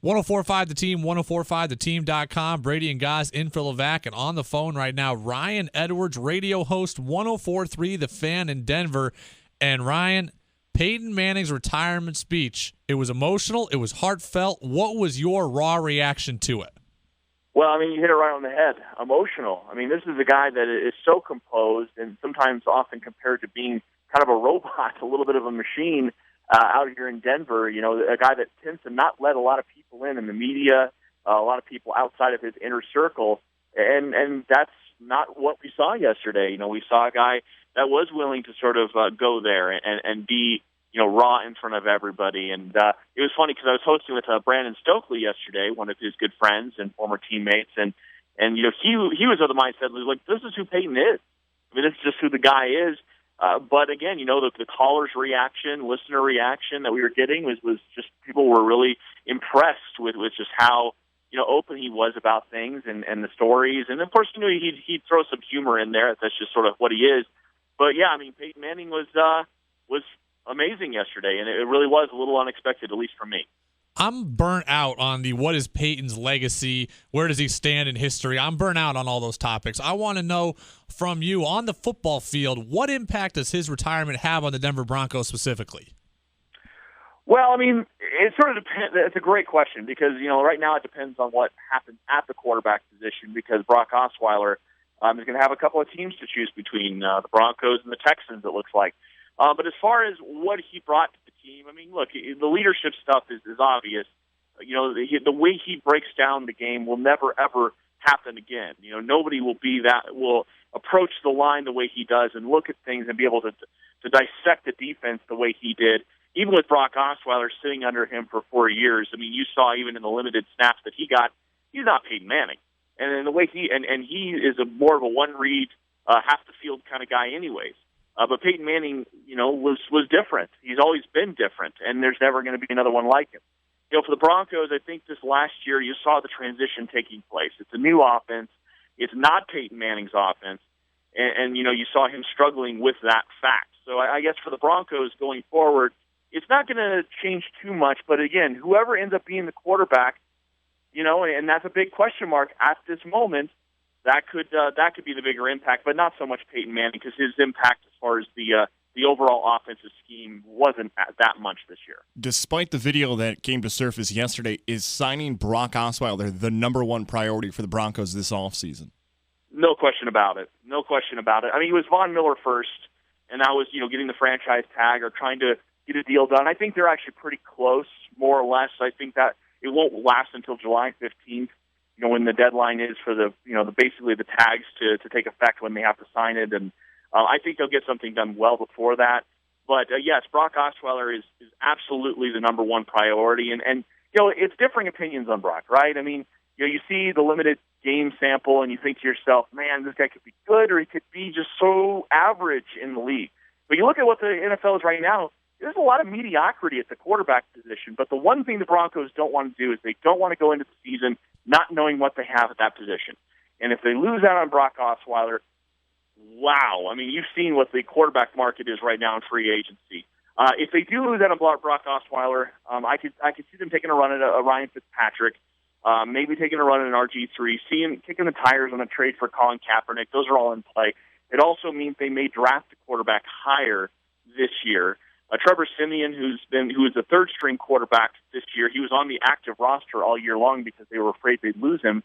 1045 The Team, 1045theteam.com. Brady and Guys in for Levac, and on the phone right now, Ryan Edwards, radio host, 1043 The Fan in Denver. And Ryan, Peyton Manning's retirement speech, it was emotional, it was heartfelt. What was your raw reaction to it? Well, I mean, you hit it right on the head. Emotional. I mean, this is a guy that is so composed and sometimes often compared to being kind of a robot, a little bit of a machine out here in Denver. You know, a guy that tends to not let a lot of people in the media, a lot of people outside of his inner circle. And that's not what we saw yesterday. You know, we saw a guy that was willing to sort of go there and be, you know, raw in front of everybody. And it was funny because I was hosting with Brandon Stokely yesterday, one of his good friends and former teammates. And you know, he was of the mindset, like, this is who Peyton is. I mean, this is just who the guy is. But again, you know, the caller's reaction, listener reaction that we were getting was just people were really impressed with just how, you know, open he was about things and the stories. And of course, you know, he'd throw some humor in there. That's just sort of what he is. But yeah, I mean, Peyton Manning was amazing yesterday, and it really was a little unexpected, at least for me. I'm burnt out on the what is Peyton's legacy, where does he stand in history. I'm burnt out on all those topics. I want to know from you, on the football field, what impact does his retirement have on the Denver Broncos specifically? Well, I mean, it sort of depends. It's a great question because, you know, right now it depends on what happens at the quarterback position because Brock Osweiler is going to have a couple of teams to choose between, the Broncos and the Texans, it looks like. But as far as what he brought to the team, I mean, look, the leadership stuff is obvious. You know, the way he breaks down the game will never, ever happen again. You know, nobody will approach the line the way he does and look at things and be able to dissect the defense the way he did. Even with Brock Osweiler sitting under him for 4 years, I mean, you saw even in the limited snaps that he got, he's not Peyton Manning. And in the way he is more of a one-read, half the field kind of guy anyways. But Peyton Manning, you know, was different. He's always been different, and there's never going to be another one like him. You know, for the Broncos, I think this last year you saw the transition taking place. It's a new offense. It's not Peyton Manning's offense, and you know, you saw him struggling with that fact. So I guess for the Broncos going forward, it's not going to change too much. But again, whoever ends up being the quarterback, you know, and that's a big question mark at this moment. That could be the bigger impact, but not so much Peyton Manning because his impact as far as the overall offensive scheme wasn't that much this year. Despite the video that came to surface yesterday, is signing Brock Osweiler the number one priority for the Broncos this offseason? No question about it. No question about it. I mean, it was Von Miller first, and that was, you know, getting the franchise tag or trying to get a deal done. I think they're actually pretty close, more or less. I think that it won't last until July 15th. You know, when the deadline is for basically the tags to take effect when they have to sign it. And I think they'll get something done well before that. But, yes, Brock Osweiler is absolutely the number one priority. And, you know, it's differing opinions on Brock, right? I mean, you know, you see the limited game sample and you think to yourself, man, this guy could be good or he could be just so average in the league. But you look at what the NFL is right now, there's a lot of mediocrity at the quarterback position. But the one thing the Broncos don't want to do is they don't want to go into the season not knowing what they have at that position. And if they lose out on Brock Osweiler, wow. I mean, you've seen what the quarterback market is right now in free agency. If they do lose out on Brock Osweiler, I could see them taking a run at a Ryan Fitzpatrick, maybe taking a run at an RG3, seeing kicking the tires on a trade for Colin Kaepernick. Those are all in play. It also means they may draft a quarterback higher this year. Trevor Siemian, who is the third-string quarterback this year, he was on the active roster all year long because they were afraid they'd lose him.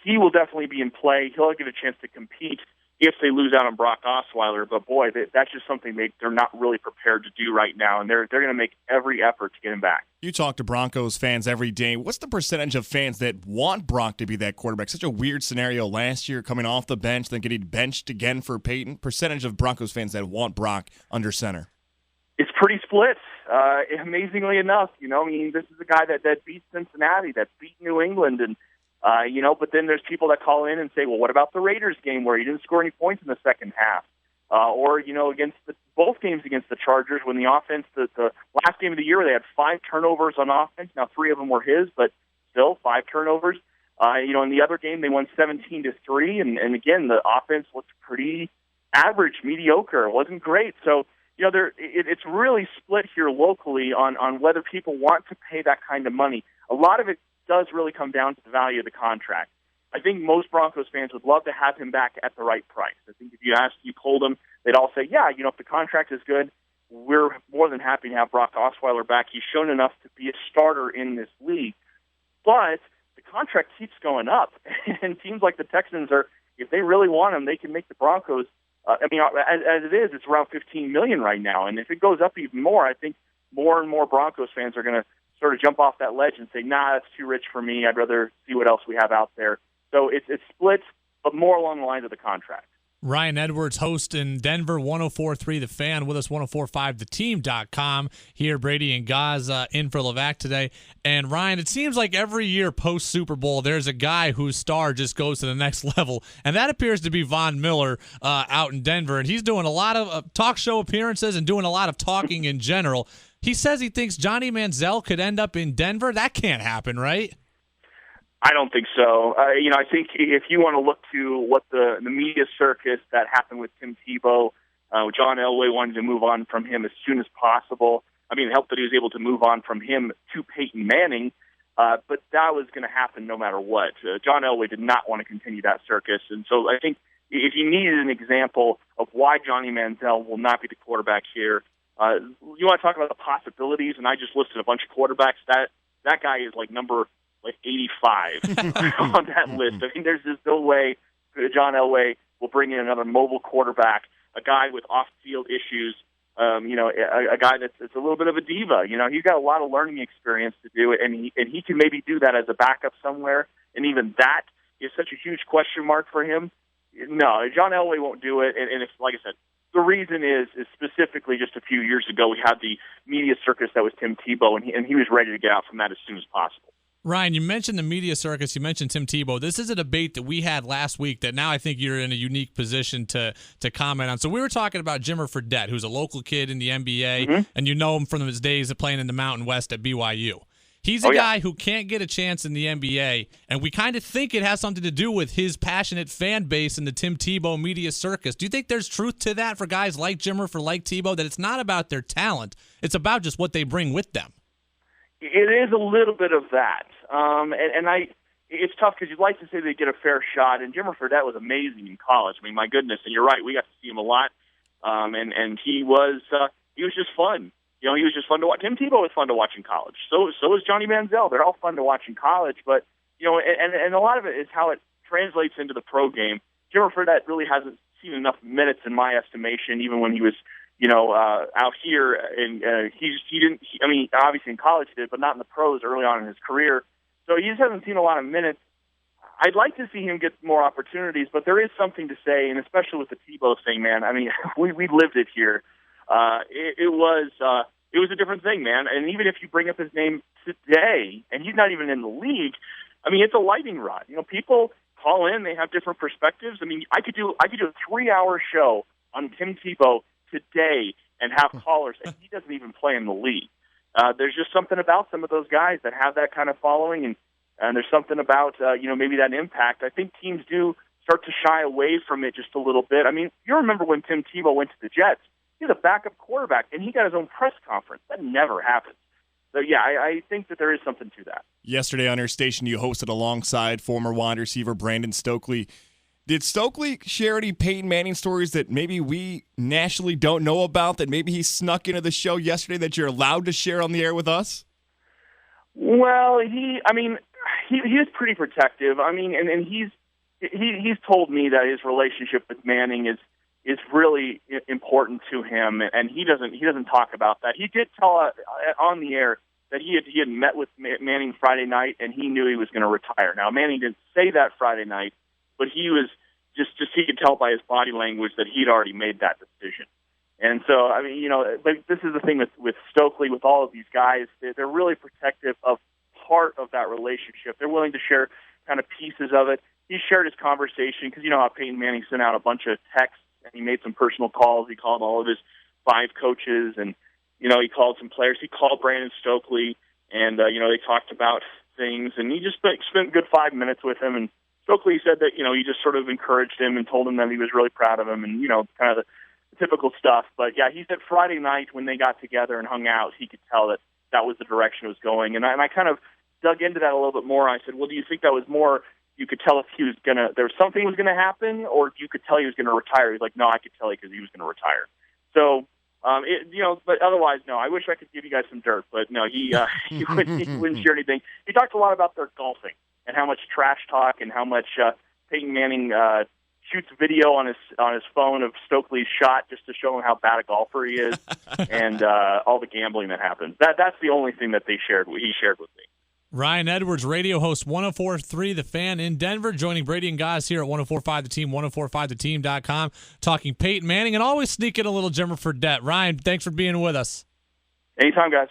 He will definitely be in play. He'll get a chance to compete if they lose out on Brock Osweiler. But, boy, that's just something they're not really prepared to do right now, and they're going to make every effort to get him back. You talk to Broncos fans every day. What's the percentage of fans that want Brock to be that quarterback? Such a weird scenario last year, coming off the bench, then getting benched again for Peyton. Percentage of Broncos fans that want Brock under center? It's pretty split, amazingly enough. You know, I mean, this is a guy that beat Cincinnati, that beat New England, and, you know, but then there's people that call in and say, well, what about the Raiders game where he didn't score any points in the second half? Or, you know, against both games against the Chargers when the offense, the last game of the year, they had 5 turnovers on offense. Now, 3 of them were his, but still 5 turnovers. You know, in the other game, they won 17-3, and again, the offense looked pretty average, mediocre. It wasn't great. So, you know, it's really split here locally on whether people want to pay that kind of money. A lot of it does really come down to the value of the contract. I think most Broncos fans would love to have him back at the right price. I think if you polled them, they'd all say, yeah, if the contract is good, we're more than happy to have Brock Osweiler back. He's shown enough to be a starter in this league. But the contract keeps going up, and teams like the Texans are, if they really want him, they can make the Broncos. As it is, it's around $15 million right now, and if it goes up even more, I think more and more Broncos fans are going to sort of jump off that ledge and say, nah, that's too rich for me. I'd rather see what else we have out there. So it's split, but more along the lines of the contract. Ryan Edwards, host in Denver, 104.3 The Fan, with us, 104.5theteam.com. Here, Brady and Gaz in for Levac today. And Ryan, it seems like every year post-Super Bowl, there's a guy whose star just goes to the next level, and that appears to be Von Miller out in Denver. And he's doing a lot of talk show appearances and doing a lot of talking in general. He says he thinks Johnny Manziel could end up in Denver. That can't happen, right? I don't think so. I think if you want to look to what the media circus that happened with Tim Tebow, John Elway wanted to move on from him as soon as possible. I mean, it helped that he was able to move on from him to Peyton Manning, but that was going to happen no matter what. John Elway did not want to continue that circus, and so I think if you needed an example of why Johnny Manziel will not be the quarterback here, you want to talk about the possibilities, and I just listed a bunch of quarterbacks. That guy is like number 85 on that list. I mean, there's just no way John Elway will bring in another mobile quarterback, a guy with off-field issues, a guy that's a little bit of a diva. He's got a lot of learning experience to do it, and he can maybe do that as a backup somewhere, and even that is such a huge question mark for him. No, John Elway won't do it, and it's, like I said, the reason is specifically just a few years ago we had the media circus that was Tim Tebow, and he was ready to get out from that as soon as possible. Ryan, you mentioned the media circus. You mentioned Tim Tebow. This is a debate that we had last week that now I think you're in a unique position to comment on. So we were talking about Jimmer Fredette, who's a local kid in the NBA, and you know him from his days of playing in the Mountain West at BYU. He's a guy who can't get a chance in the NBA, and we kind of think it has something to do with his passionate fan base and the Tim Tebow media circus. Do you think there's truth to that for guys like Jimmer, like Tebow, that it's not about their talent, it's about just what they bring with them? It is a little bit of that, it's tough because you'd like to say they get a fair shot. And Jimmer Fredette was amazing in college. I mean, my goodness, and you're right, we got to see him a lot, and he was just fun. He was just fun to watch. Tim Tebow was fun to watch in college. So was Johnny Manziel. They're all fun to watch in college, but and a lot of it is how it translates into the pro game. Jimmer Fredette really hasn't seen enough minutes in my estimation, even when he was out here, and he didn't. I mean, obviously in college he did, but not in the pros early on in his career. So he just hasn't seen a lot of minutes. I'd like to see him get more opportunities, but there is something to say, and especially with the Tebow thing, man. I mean, we lived it here. It was a different thing, man. And even if you bring up his name today, and he's not even in the league, I mean, it's a lightning rod. People call in; they have different perspectives. I mean, I could do a 3-hour show on Tim Tebow today and have callers, and he doesn't even play in the league. There's just something about some of those guys that have that kind of following, and there's something about maybe that impact. I think teams do start to shy away from it just a little bit. I mean, you remember when Tim Tebow went to the Jets? He's a backup quarterback, and he got his own press conference. That never happens. So, yeah, I think that there is something to that. Yesterday on our station, you hosted alongside former wide receiver Brandon Stokely. Did Stokely share any Peyton Manning stories that maybe we nationally don't know about, that maybe he snuck into the show yesterday that you're allowed to share on the air with us? Well, he is pretty protective. I mean, and he's told me that his relationship with Manning is really important to him, and he doesn't talk about that. He did tell on the air that he had met with Manning Friday night, and he knew he was going to retire. Now, Manning didn't say that Friday night, but he was just he could tell by his body language that he'd already made that decision. And so, I mean, but this is the thing with Stokely, with all of these guys, they're really protective of part of that relationship. They're willing to share kind of pieces of it. He shared his conversation because you know how Peyton Manning sent out a bunch of texts, and he made some personal calls. He called all of his 5 coaches, and he called some players. He called Brandon Stokely, and they talked about things, and he just spent a good 5 minutes with him. And Stokely said that he just sort of encouraged him and told him that he was really proud of him, and kind of the typical stuff. But yeah, he said Friday night when they got together and hung out, he could tell that was the direction it was going. And I kind of dug into that a little bit more. I said, well, do you think that was more you could tell if he was there was something was going to happen, or you could tell he was going to retire? He's like, no, I could tell you because he was going to retire. So, but otherwise, no. I wish I could give you guys some dirt, but no, he wouldn't share anything. He talked a lot about their golfing and how much trash talk and how much Peyton Manning shoots video on his phone of Stokely's shot just to show him how bad a golfer he is, and all the gambling that happens. That's the only thing that he shared with me. Ryan Edwards, radio host 104.3 The Fan in Denver, joining Brady and guys here at 104.5 The Team, 104.5theteam.com, talking Peyton Manning and always sneak in a little Jimmer Fredette. Ryan, thanks for being with us. Anytime, guys.